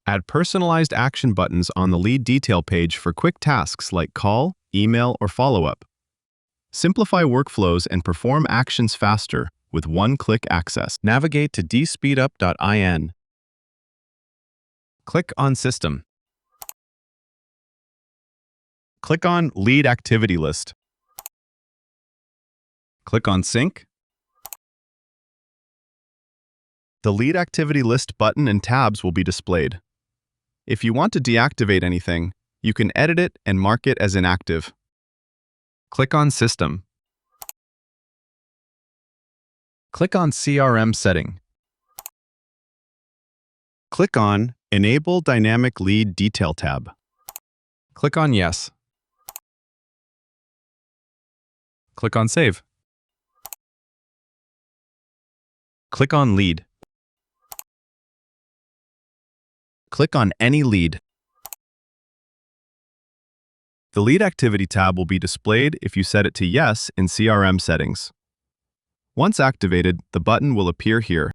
Add personalized action buttons on the lead detail page for quick tasks like call, email, or follow-up. Simplify workflows and perform actions faster with one-click access. Navigate to dspeedup.in. Click on System. Click on Lead Activity List. Click on Sync. The Lead Activity List button and tabs will be displayed. If you want to deactivate anything, you can edit it and mark it as inactive. Click on System. Click on CRM Setting. Click on Enable Dynamic Lead Detail tab. Click on Yes. Click on Save. Click on Lead. Click on any lead. The Lead Activity tab will be displayed if you set it to Yes in CRM settings. Once activated, the button will appear here.